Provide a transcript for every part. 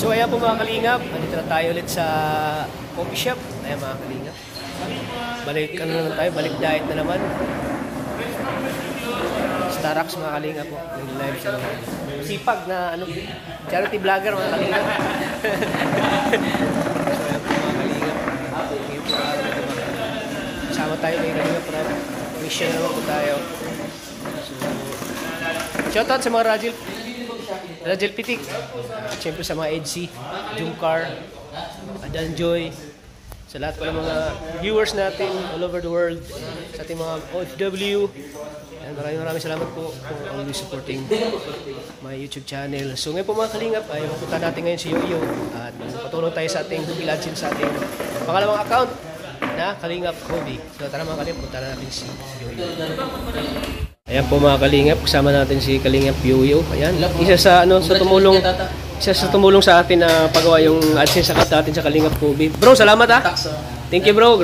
So ayan po mga kalingap, nandito na tayo ulit sa coffee shop. Ayan mga kalingap. Balik ano naman tayo, balik diet na naman. Starbucks mga kalingap po. Nag-live sa naman. Sipag na ano, charity vlogger mga kalingap. So ayan po mga kalingap. Ngayon po araw na diba. Kasama tayo ngayon kalingap po. Mission naman po tayo. So, shoutout sa mga Rajil Pitik. At syempre sa mga EDC, Jumcar, Adanjoy, sa lahat po ng mga viewers natin all over the world, sa ating mga OFW. And maraming salamat po for always supporting my YouTube channel. So ngayon po mga kalingap ay mapunta natin ngayon si Yoyo at patulong tayo sa ating Google AdSense sa ating pangalawang account na Kalingap Hobby. So tara mga kalingap, punta natin si Yoyo. Ayan po mga kalingap, kasama natin si Kalingap Yoyo. Ayan, isa sa tumulong sa atin na pagawa yung AdSense account natin sa Kalingap Hobby. Bro, salamat ha. Thank you bro.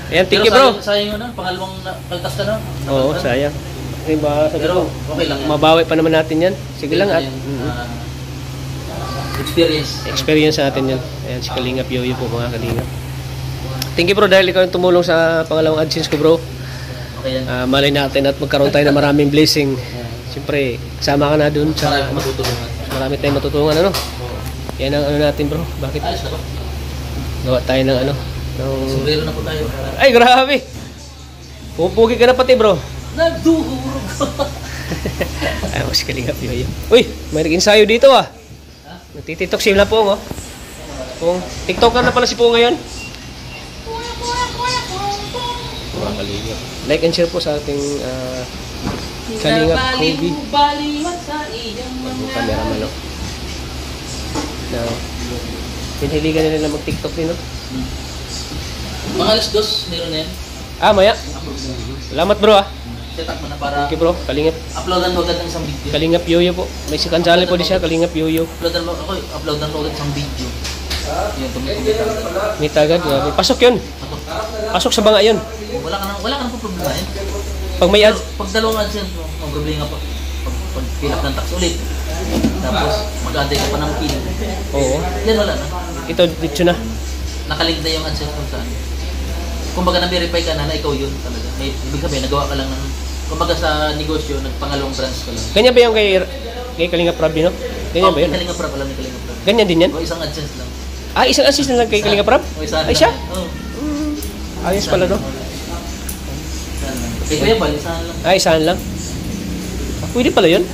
Ayan, thank you bro. Sayang yun na, pangalawang kaltas ka na. Oo, sayang. Diba, pero okay lang yan. Mabawi pa naman natin yan. Sige lang at experience natin yan. Ayan, si Kalingap Yoyo po mga kalingap. Thank you bro dahil ikaw yung tumulong sa pangalawang AdSense ko bro. Okay, malay natin at magkaroon tayo ng maraming blessing. Siyempre, kasama ka na dun sa marami tayong matutulungan ano. Yan ang ano natin bro. Bakit? Gawa tayo ng ano. Sombrero na po tayo. Ay, grabe. Pupugi ka na pati bro. Nagduhurog. Ay, mas Kalingap Yoyo. Uy, may nag-ensayo dito ah. Nagtititok sila po oh. Kung TikToker na pala si po ngayon. Mga kalingap. Like and share po sa ating Kalingap Hobby. Camera man o. Pinhiligan nila mag-TikTok din o. Mga alas 2, meron na yan. Ah, maya. Salamat bro ah. Set up mo na para thank you bro, Kalingap. uploadan mo agad ng isang video. Kalingap Yoyo po. May second channel po din siya, Kalingap Yoyo. Uploadan mo agad isang video. Yung tumikita. Mita agad, grabe. Pasok yun. Pasok sa banga yun. Wala ka na po problema yun. Pag may ads. Pag dalawang AdSense mo, ang problema pa. Pag fill up ng tax ulit. Tapos mag-aday ka pa ng pin. Oo. Yan wala na. Ito, dito na. Nakalink na yung AdSense mo saan. Kumbaga na-verify ka na ikaw yun talaga. May ibig sabihin, nagawa ka lang ng, kumbaga sa negosyo, nagpangalawang branch ka lang. Ganyan ba yung kay Kalingap Rab, no? Ganyan ba yun? Kalingap Rab, alam ni Kalingap Rab. Ganyan din yan? O isang AdSense lang. Ah, isang assist na lang kay Kalingap Rab? Ay siya? Oo. Ayos pala, no? Kay Kuya Bal, isahan lang. Ah, isahan lang? Ah, pwede pala yun?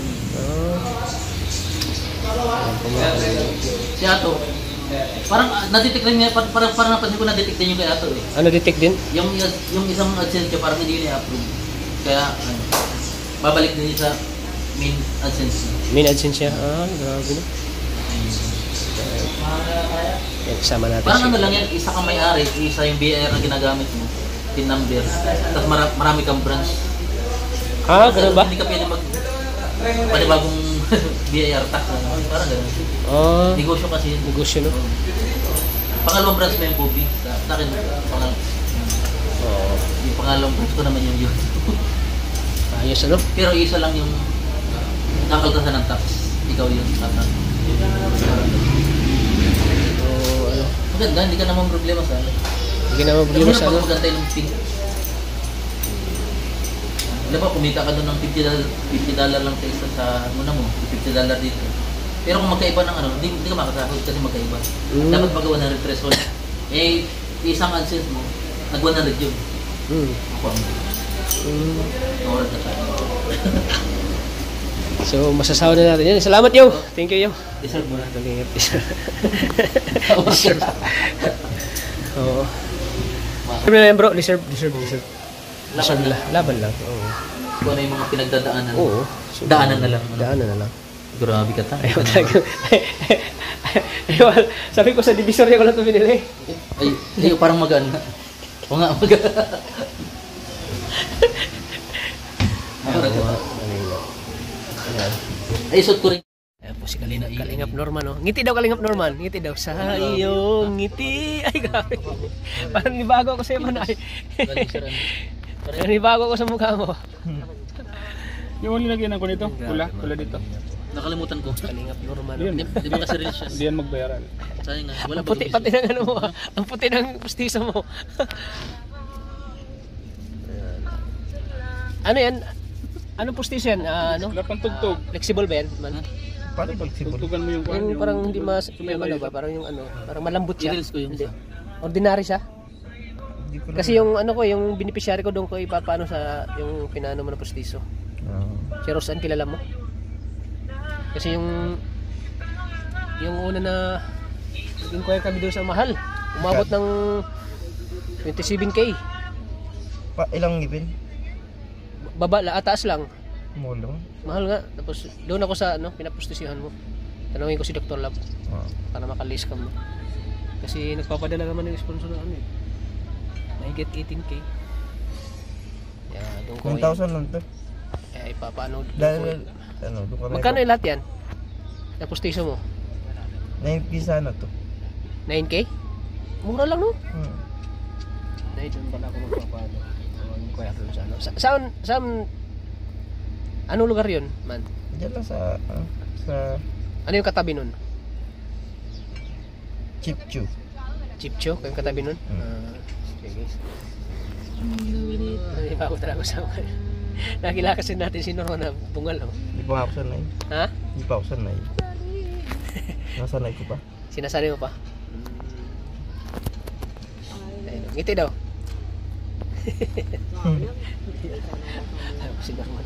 Si Ato, parang na-detect rin niya, parang napansin ko na-detect din yung kay Ato eh. Ano, detect din? Yung isang AdSense niya parang hindi niya approve. Kaya, babalik din niya sa main AdSense. Main AdSense siya? Ah, grabe na. Yan, kasama natin parang siya. ano lang yan, isa kang may-ari, isa yung BIR na ginagamit mo, pin number, tapos marami kang branch. Ah, ganun ba? Hindi ka pwede panibagong BIR tax, parang ganun. Ah, Negosyo kasi yun. negosyo, no? Pangalawang branch mo yung Bobby, sa akin, yung pangalawang branch ko naman yung yun. Ayos, ano? Pero isa lang yung nakaltasan ng tax, ikaw yun. Maganda, hindi ka naman problema sa ano. Hindi ka naman problema sa ano. Maganda yung pink. Alam ba, kumita ka doon ng $50 lang sa isa sa muna mo, $50 dito. Pero kung magkaiba ng ano, hindi ka makasahod kasi magkaiba. Dapat mag-100 threshold. Eh, isang AdSense mo, nag-100 yun. Ako ang nawaran na tayo. So, masasahod na natin yan. Salamat, yo! Thank you, yo! Deserve mo na. Kalingap, deserve. Oo. Deserve na yan, bro. Deserve. Deserve nila. Laban lang. Oo. Kung ano yung mga pinagdadaanan. Oo. Daanan na lang. Daanan na lang. Grabe ka ta. Ayaw talaga. Sabi ko sa divisor niya ko lang ito binili. Ay, parang magaan nga. O nga, magaan. Ay, isot ko rin. Ayan po si Kalingap Norman, no? Ngiti daw, Kalingap Norman. Ngiti daw. Sa iyong ngiti. Ay, grabe. Parang nibago ako sa iyo, manay. Parang nibago ako sa mukha mo. Yung nilagyan ko nito, pula dito. Nakalimutan ko. Kalingap Norman. Di ba kasi reels siya? Hindi yan magbayaran. Sayang nga. Wala Ang puti pati ng ano mo. Ang puti ng pustiso mo. Ano yan? Anong pustiso yan? Ano? Wala pang tugtog. Flexible ba yan? Man? Paano flexible? Tugtugan mo yung Yung parang hindi mas yung ano ba? Parang yung ano, parang malambot siya. I-reels ko yung Hindi. isa. Ordinary siya. Hindi ko Kasi yung ano ko, yung beneficiary ko doon ko ipapaano sa yung pinano mo na pustiso. Si Rosan, kilala mo? Kasi yung una na nag-inquire kami doon sa mahal. Umabot ng 27K. Ilang ngipin? Baba, taas lang. Mulong? Mahal nga. Tapos doon ako sa ano, pinapustisihan mo. Tanungin ko si Dr. Lab para makalist ka mo. Kasi nagpapadala naman ng sponsor na ano eh. Mahigit 18K. Yeah, doon ko 1,000 lang to. ipapaano. Dahil, ano, doon ka Magkano yung lahat yan? Yung pustiso mo? 9 sana to. 9K? Mura lang no? Hmm. Doon pala ako magpapaano. Inquire doon sa ano. Saan anong lugar yun, man? Diyan lang sa Ano yung katabi nun? Chipchu. Chipcho? Yung katabi nun? Sige. Hindi pa ako talaga sa nakilala kasi natin si Norman na bungal. Oh. Hindi pa ako sanay. Ha? Hindi pa ako sanay. Nasanay ko pa. Sinasanay mo pa? Ayun, ngiti daw. Si Norman.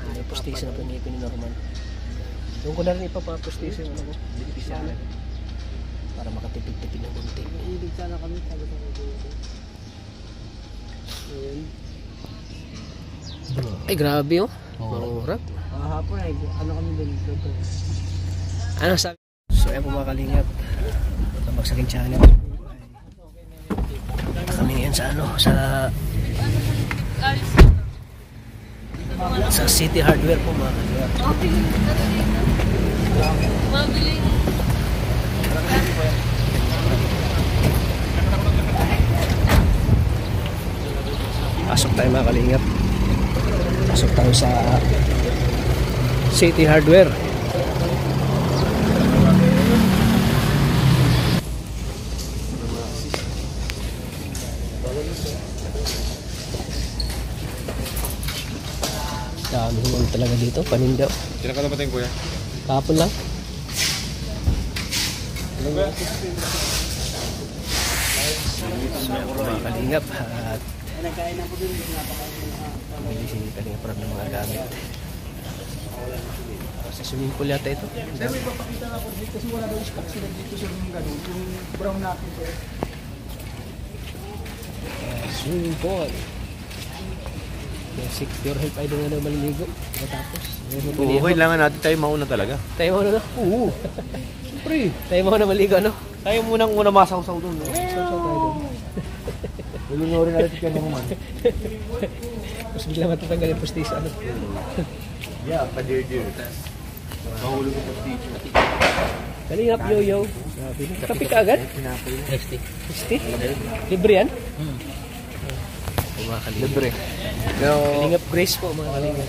Ay, pustiso na pinipin ni Norman. Doon ko na rin ipapapustiso yung ano mo. Beneficiary. Para makatipid-tipid ng kunti. Ibig sana kami sabi sa mga. Ay, grabe oh. Murag. Hapon ay ano kami dito. Ano sabi? So, ayan po mga kalingap. Bagsakin channel. Kami ngayon sa ano, sa City Hardware po mga kalingap. Pasok tayo mga kalingap. Pasok tayo sa City Hardware. Dami naman talaga dito, panindaw. Kailan ka napating kuya? Kahapon lang. Mga kalingap at bumili si Kalingap Rob ng mga gamit. Sa swimming pool yata ito. Sir, may papakita ako dito kasi wala daw stock sila dito sa yung gano'n, yung brown natin sir. Swimming pool. Basic pure health ay doon na daw maliligo. Matapos. Oo, kailangan natin tayo mauna talaga. Tayo mo na no? Oo. Siyempre. Tayo mo na maligo no? Tayo munang una masaw-saw doon. No? Saw-saw tayo doon. Lulunurin natin kaya naman. Mas bigla matatanggal yung pustiso ano? Yeah, padir-dir. Mahulog yung postisyo. Kalingap yo-yo. Kapi ka agad? Next day. 60? Libre yan? Mga kalingap. Libre. Kalingap Grace po mga kalingap.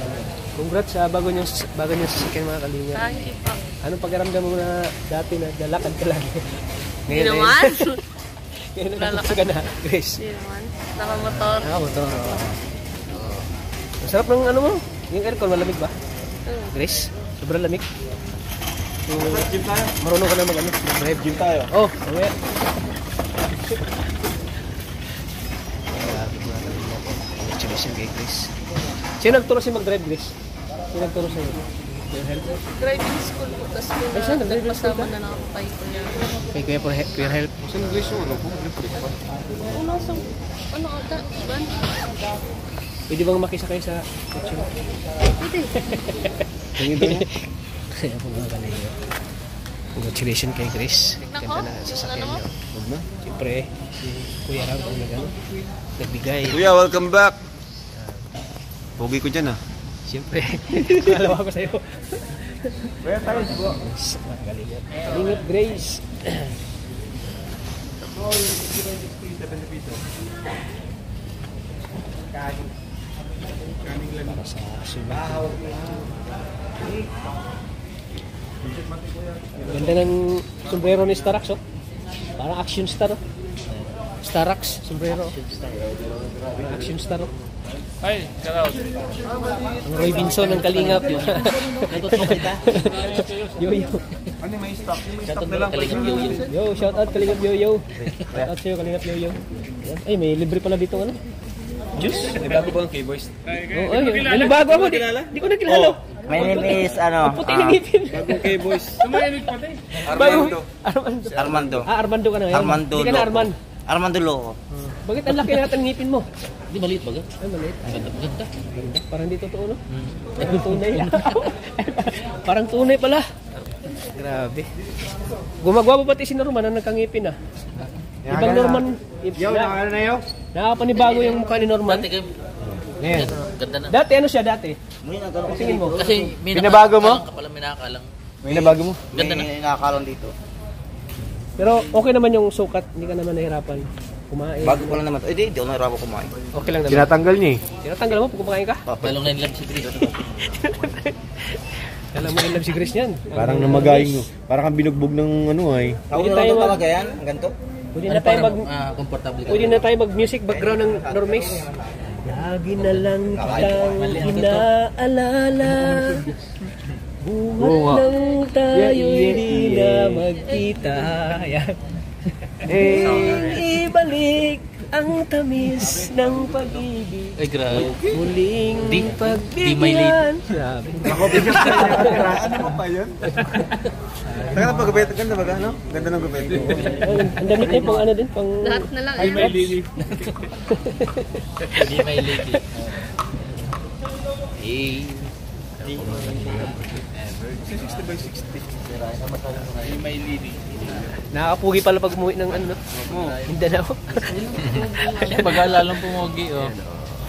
Congrats sa bago niyong sasakyan mga kalingap. Thank you po. Anong pakiramdam mo na dati na dalakad ka lang? Hindi naman. Ngayon nakapagsa ka na, Grace. Hindi naman. Nakamotor. Nakamotor. Ang sarap ng ano mo. Yung aircon, malamig ba? Grace, sobrang lamig. Gym tayo. Marunong ka na mag-ano? Mag-drive. Gym tayo. Oh, mamaya. Congratulations kay Grace. Sino nagturo si mag-drive, Grace? Sino nagturo sa'yo? Driving school po. Tapos Ay, saan? Nag-driving school ka? kasama na nakapay ko niya. Kay Kuya Pure Help. Saan English yung ano po? Una sa, ano ata? Iban? Pwede bang makisakay sa kotse mo? Pwede. Kaya po mga kalingap. Congratulations kay Grace. Nako, Ganda na sasakyan ano mo? niyo. Huwag na. Siyempre, si Kuya Ram ang nagbigay. Kuya, welcome back. Pogi ko dyan ah. Siyempre, kalawa ko sa'yo. Kuya, tayo po. Mga kalingap. Kalingap Grace. Oh, 70 pesos. Para sa swimming pool. Ganda ng sombrero ni Starax, oh. Parang action star, oh. Starax, sombrero. Action star, oh. Ay, karaw. Ang Roy Vinson ng Kalingap. Yo-yo. Ano may stock? May stock na lang. Yo, shout out Kalingap Yo-yo. Shout out sa'yo Kalingap Yo-yo. Yan. Ay, may libre pala dito, ano? Juice? May bago ba ang K-Boys? Oh, ay, may bago ako. Di ko nakilala. My name is ano? Puti ng ngipin. Bagong K-Boys. Sumayanig pati. Armando. Armando. Armando. Ah, Armando ka na ngayon. Armando Hindi ka na Loco. Arman. Armando Loco. Bakit ang laki natin ng ngipin mo? Di maliit ba? Ay, maliit. Ganda. Ganda. Ganda. Parang di totoo, no? Parang tunay. Parang tunay pala. Grabe. Gumagawa pa pati si Norman na nagkangipin, ah. Ibang Norman. Yo, nakakala na yo. Nakapanibago yung mukha ni Norman. Dati kayo. Ngayon. Ganda na. Dati ano siya dati? Tingin mo. Kasi may Binabago mo? Kapala may nakakalang. May nabago mo? Ganda na. May nakakalon dito. Pero okay naman yung sukat. Hindi ka naman nahirapan kumain. Bago pa lang naman. Eh, di ako nahirapan kumain. Okay lang naman. Tinatanggal niya eh. Tinatanggal mo pag kumakain ka? Palong na lang si Chris. Alam mo in love si Chris niyan. Parang namagayong no. Parang kang binugbog ng ano ay. Pwede Tawag tayo na mag- talaga yan? Ganito? Pwede na tayo mag Komportable ka. Pwede na tayo mag-music background ng Normis. Lagi na lang kitang inaalala. Buhat nang tayo'y di na magkita. Ayan. Ibalik ang tamis ng pag-ibig. Ay, grabe. Muling Di may pagbigyan. Sabi. Ano mo pa yun? Taka na pag-gupit. Ganda ba no? Ganda ng gupit. Ang damit niya pang ano din, pang... Lahat na lang. Ay, may lili. Di may lady. Eh. 60 by 60. Ay, may lili. Nakakapugi pala pag umuwi ng ano, Mindanao. Baga lalong pumogi, oh.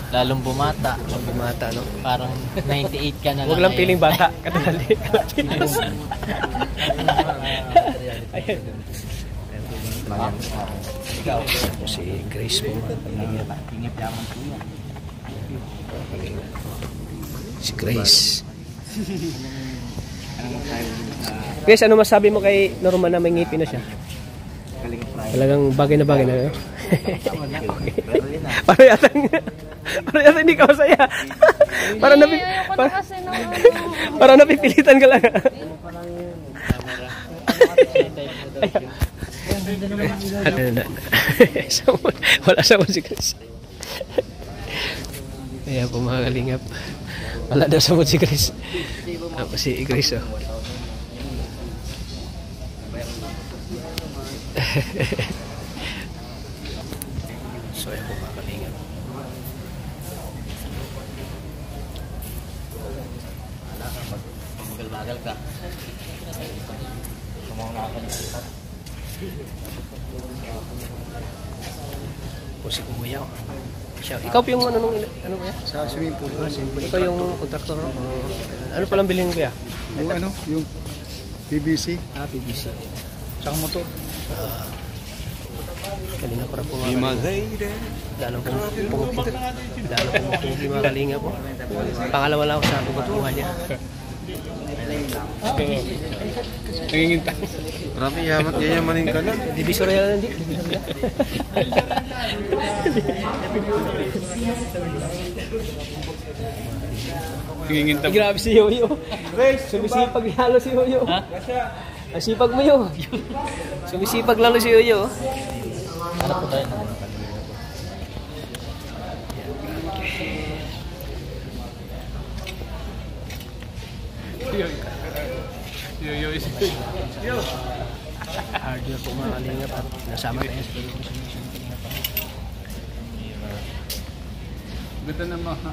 Lalong bumata. Bumata, no? Parang 98 ka na lang. Huwag lang ngayon. piling bata. Katulali. Ayan. Ikaw. Si Grace mo. Si Grace. Grace, ano masabi mo kay Norman na may ngipin na siya? Talagang bagay na bagay na. Parang yata hindi ka masaya. Parang Ayoko na kasi nung ano. parang napipilitan ka lang. Wala sa si Chris. Kaya po mga kalingap. Wala daw sa si Chris. Tapos si Chris, oh. So ayan po mga kalingap. Magal-magal ka. Po si Kuya. Siya. Ikaw po yung ano nung ano kuya? Sa swimming pool. Ikaw yung kontraktor, no? Ano palang bilhin kuya? Yung ano, yung PVC. PVC. Tsaka motor. Kanina para po mga lalo pong mga kalinga po. Pangalawa lang ako sa pagkukuha niya. Nanginginta. Grabe, yamat yayamanin ka na. Divisory lang hindi. Nanginginta. Grabe si Yoyo. Sumisipag lalo si Yoyo. Ang sipag mo yun. Sumisipag lalo si Yoyo. Ano po tayo? Hard yun po mga kalingap at nasama tayo sa kalingap. Ganda na mga